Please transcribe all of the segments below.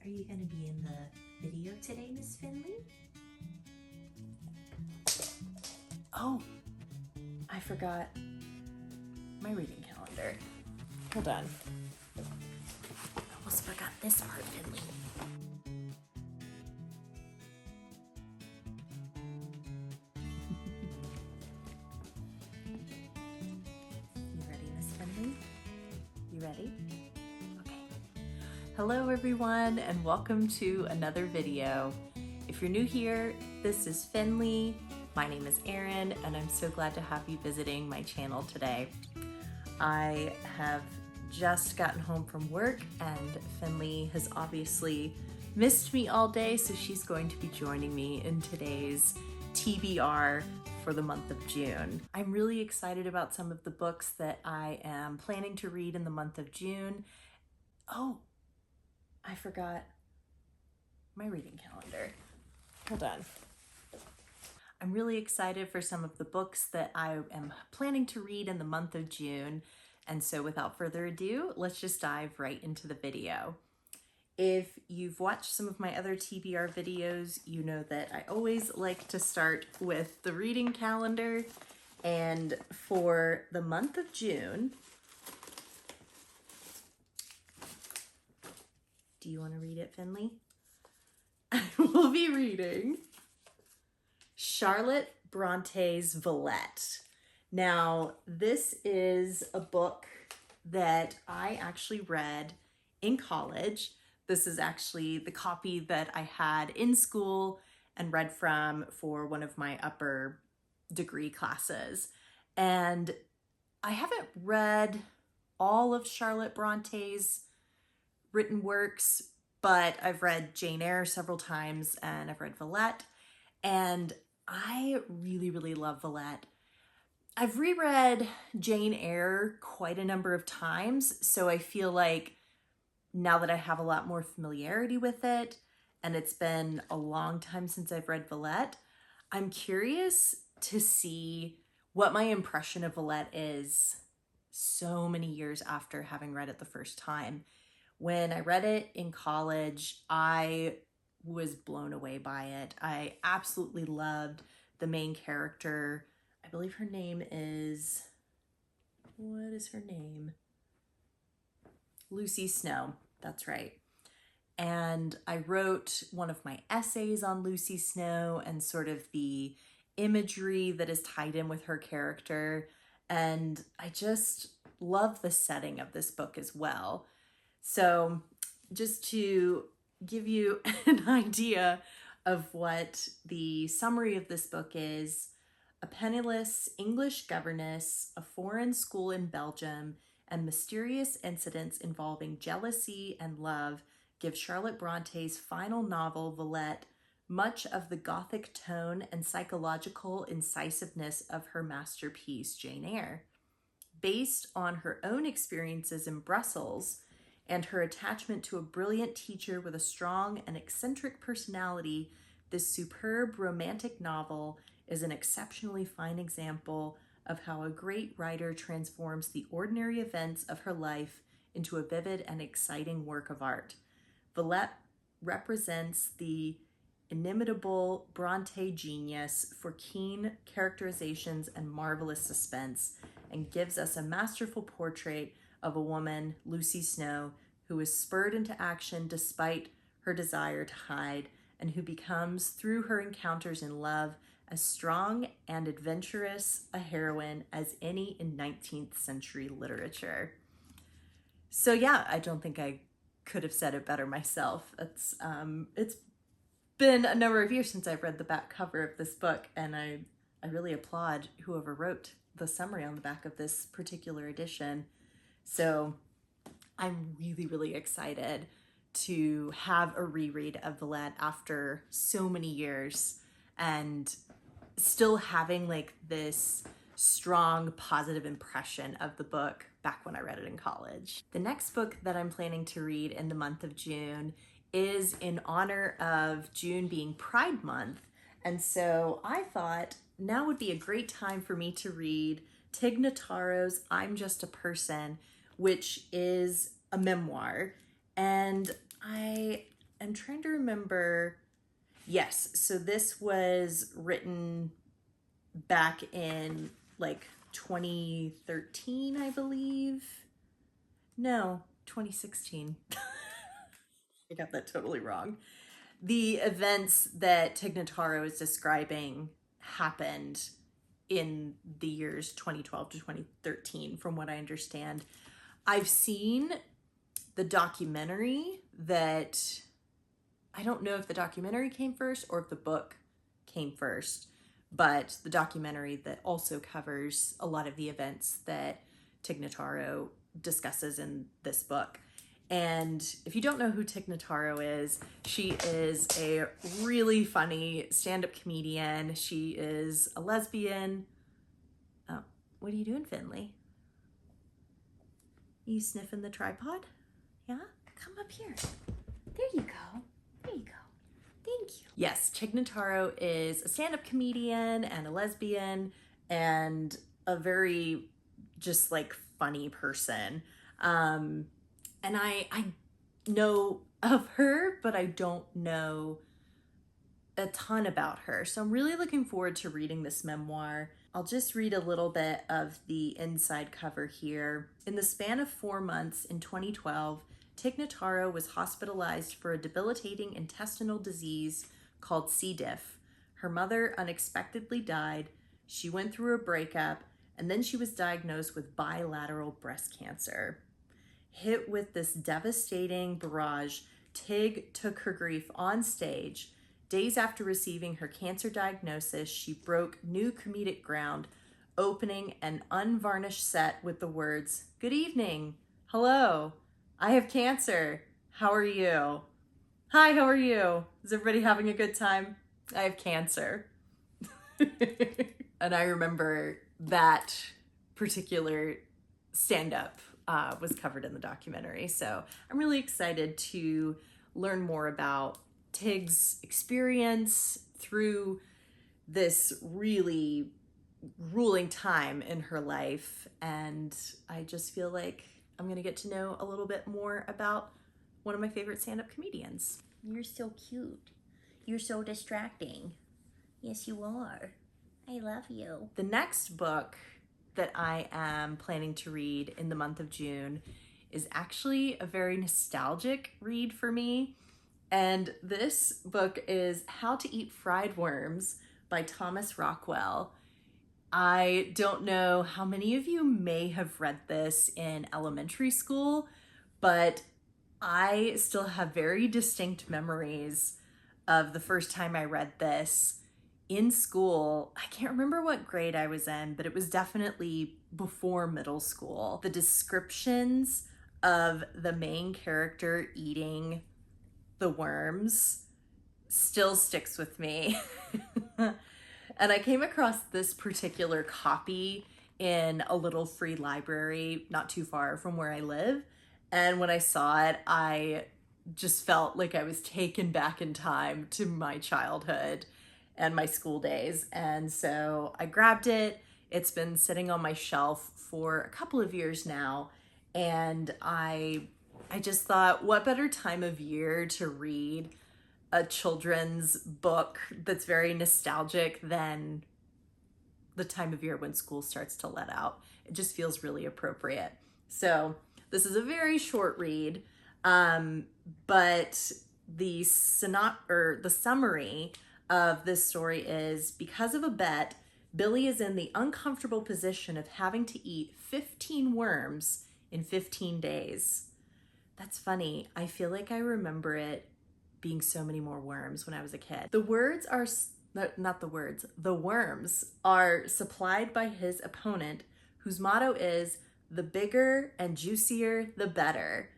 Are you going to be in the video today, Miss Finley? Oh, I forgot my reading calendar. Hold on. Almost forgot this part, Finley. You ready, Miss Finley? You ready? Okay. Hello everyone and welcome to another video. If you're new here, this is Finley. My name is Erin and I'm so glad to have you visiting my channel today. I have just gotten home from work and Finley has obviously missed me all day, so she's going to be joining me in today's TBR for the month of June. I'm really excited about some of the books that I am planning to read in the month of June. Oh, I forgot my reading calendar. Hold on. I'm really excited for some of the books that I am planning to read in the month of June. And so without further ado, let's just dive right into the video. If you've watched some of my other TBR videos, you know that I always like to start with the reading calendar. And for the month of June, do you want to read it, Finley? I will be reading Charlotte Bronte's Villette. Now, this is a book that I actually read in college. This is actually the copy that I had in school and read from for one of my upper degree classes. And I haven't read all of Charlotte Bronte's written works, but I've read Jane Eyre several times and I've read Villette, and I really love Villette. I've reread Jane Eyre quite a number of times, so I feel like now that I have a lot more familiarity with it, and it's been a long time since I've read Villette, I'm curious to see what my impression of Villette is so many years after having read it the first time. When I read it in college, I was blown away by it. I absolutely loved the main character. I believe her name is, what is her name? Lucy Snow, that's right. And I wrote one of my essays on Lucy Snow and sort of the imagery that is tied in with her character. And I just love the setting of this book as well. So just to give you an idea of what the summary of this book is, a penniless English governess, a foreign school in Belgium, and mysterious incidents involving jealousy and love give Charlotte Bronte's final novel, Villette, much of the Gothic tone and psychological incisiveness of her masterpiece, Jane Eyre. Based on her own experiences in Brussels and her attachment to a brilliant teacher with a strong and eccentric personality, this superb romantic novel is an exceptionally fine example of how a great writer transforms the ordinary events of her life into a vivid and exciting work of art. Villette represents the inimitable Bronte genius for keen characterizations and marvelous suspense, and gives us a masterful portrait of a woman, Lucy Snow, who is spurred into action despite her desire to hide, and who becomes, through her encounters in love, as strong and adventurous a heroine as any in 19th century literature. So yeah, I don't think I could have said it better myself. It's been a number of years since I've read the back cover of this book, and I really applaud whoever wrote the summary on the back of this particular edition. So I'm really excited to have a reread of Villette after so many years and still having like this strong positive impression of the book back when I read it in college. The next book that I'm planning to read in the month of June is in honor of June being Pride Month. And so I thought now would be a great time for me to read Tig Notaro's I'm Just a Person, which is a memoir. And I I'm trying to remember. Yes, so this was written back in like 2013, I believe. No, 2016. I got that totally wrong. The events that Tig Notaro is describing happened in the years 2012 to 2013, from what I understand. I've seen the documentary that, I don't know if the documentary came first or if the book came first, but the documentary that also covers a lot of the events that Tig Notaro discusses in this book. And if you don't know who Tig Notaro is, she is a really funny stand-up comedian. She is a lesbian. Oh, what are you doing, Finley? You sniffing the tripod? Yeah? Come up here. There you go. There you go. Thank you. Yes, Tig Notaro is a stand-up comedian and a lesbian and a very just like funny person. And I know of her, but I don't know a ton about her. So I'm really looking forward to reading this memoir. I'll just read a little bit of the inside cover here. In the span of 4 months in 2012, Tig Notaro was hospitalized for a debilitating intestinal disease called C. diff. Her mother unexpectedly died. She went through a breakup, and then she was diagnosed with bilateral breast cancer. Hit with this devastating barrage, Tig took her grief on stage. Days after receiving her cancer diagnosis, she broke new comedic ground, opening an unvarnished set with the words, "Good evening. Hello. I have cancer. How are you? Hi, how are you? Is everybody having a good time? I have cancer." And I remember that particular stand-up was covered in the documentary. So I'm really excited to learn more about Tig's experience through this really grueling time in her life. And I just feel like I'm going to get to know a little bit more about one of my favorite stand-up comedians. You're so cute. You're so distracting. Yes, you are. I love you. The next book that I am planning to read in the month of June is actually a very nostalgic read for me. And this book is How to Eat Fried Worms by Thomas Rockwell. I don't know how many of you may have read this in elementary school, but I still have very distinct memories of the first time I read this in school. I can't remember what grade I was in, but it was definitely before middle school. The descriptions of the main character eating the worms still sticks with me. And I came across this particular copy in a little free library not too far from where I live. And when I saw it, I just felt like I was taken back in time to my childhood and my school days. And so I grabbed it. It's been sitting on my shelf for a couple of years now. And I just thought, what better time of year to read a children's book that's very nostalgic than the time of year when school starts to let out. It just feels really appropriate. So this is a very short read, but the summary of this story is, because of a bet, Billy is in the uncomfortable position of having to eat 15 worms in 15 days. That's funny. I feel like I remember it being so many more worms when I was a kid. The worms are supplied by his opponent, whose motto is, "The bigger and juicier, the better."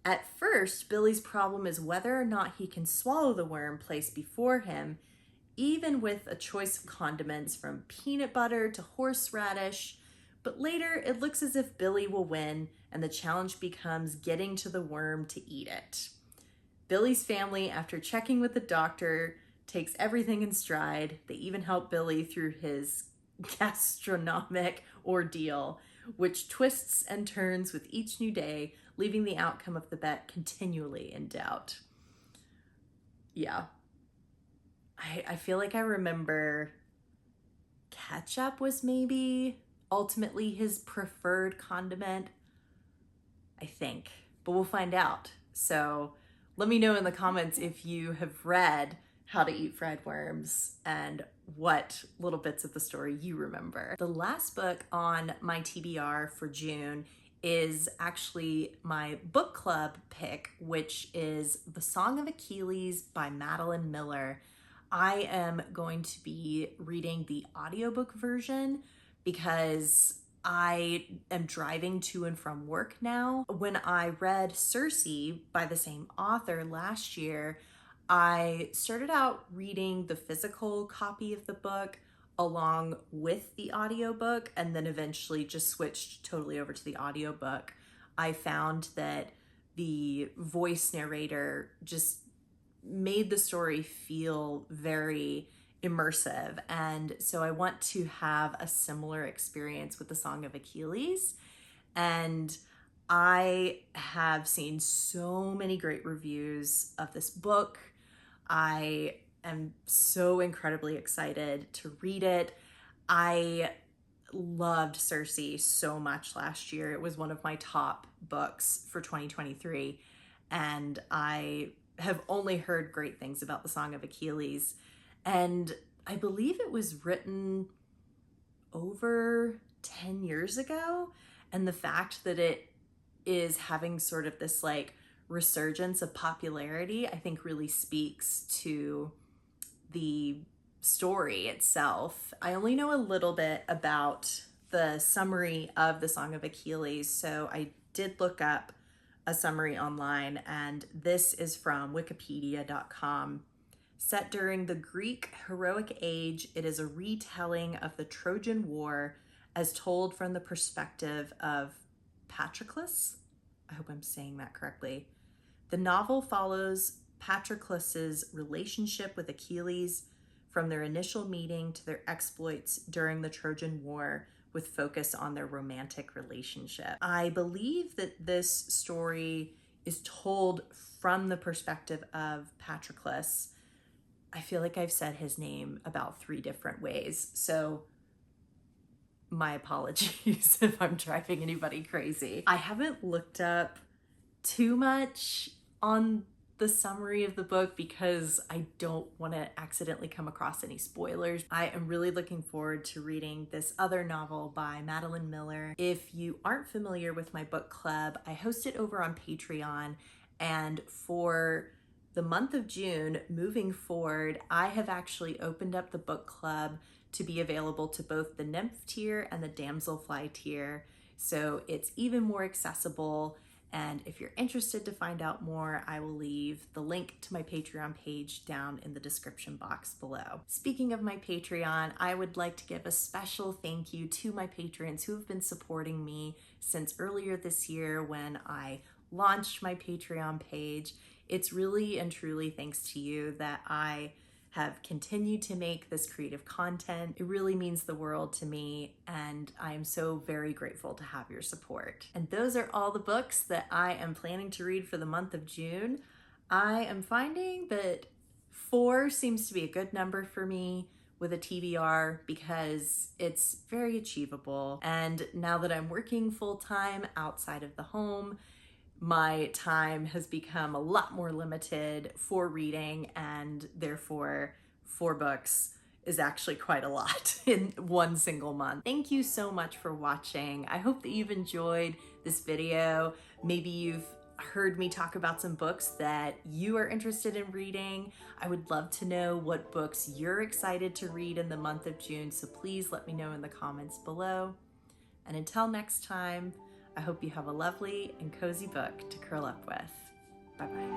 At first, Billy's problem is whether or not he can swallow the worm placed before him, even with a choice of condiments from peanut butter to horseradish. But later, it looks as if Billy will win, and the challenge becomes getting to the worm to eat it. Billy's family, after checking with the doctor, takes everything in stride. They even help Billy through his gastronomic ordeal, which twists and turns with each new day, leaving the outcome of the bet continually in doubt. Yeah. I feel like I remember ketchup was maybe ultimately his preferred condiment, I think, but we'll find out. So let me know in the comments if you have read How to Eat Fried Worms and what little bits of the story you remember. The last book on my TBR for June is actually my book club pick, which is The Song of Achilles by Madeline Miller. I am going to be reading the audiobook version because I am driving to and from work now. When I read Circe by the same author last year, I started out reading the physical copy of the book along with the audiobook and then eventually just switched totally over to the audiobook. I found that the voice narrator just made the story feel very immersive, and so I want to have a similar experience with the Song of Achilles. And I have seen so many great reviews of this book. I am so incredibly excited to read it. I loved Circe so much last year. It was one of my top books for 2023, and I have only heard great things about the Song of Achilles. And I believe it was written over 10 years ago. And the fact that it is having sort of this like resurgence of popularity, I think really speaks to the story itself. I only know a little bit about the summary of the Song of Achilles, so I did look up a summary online, and this is from wikipedia.com. Set during the Greek heroic age, it is a retelling of the Trojan War as told from the perspective of Patroclus. I hope I'm saying that correctly. The novel follows Patroclus's relationship with Achilles from their initial meeting to their exploits during the Trojan War, with focus on their romantic relationship. I believe that this story is told from the perspective of Patroclus. I feel like I've said his name about 3 different ways, so my apologies if I'm driving anybody crazy. I haven't looked up too much on the summary of the book because I don't want to accidentally come across any spoilers. I am really looking forward to reading this other novel by Madeline Miller. If you aren't familiar with my book club, I host it over on Patreon, and for the month of June moving forward, I have actually opened up the book club to be available to both the nymph tier and the damselfly tier, so it's even more accessible. And if you're interested to find out more, I will leave the link to my Patreon page down in the description box below. Speaking of my Patreon, I would like to give a special thank you to my patrons who have been supporting me since earlier this year when I launched my Patreon page. It's really and truly thanks to you that I have continued to make this creative content. It really means the world to me, and I am so very grateful to have your support. And those are all the books that I am planning to read for the month of June. I am finding that 4 seems to be a good number for me with a TBR because it's very achievable. And now that I'm working full-time outside of the home, my time has become a lot more limited for reading, and therefore 4 books is actually quite a lot in one single month. Thank you so much for watching. I hope that you've enjoyed this video. Maybe you've heard me talk about some books that you are interested in reading. I would love to know what books you're excited to read in the month of June, so please let me know in the comments below. And until next time, I hope you have a lovely and cozy book to curl up with. Bye-bye.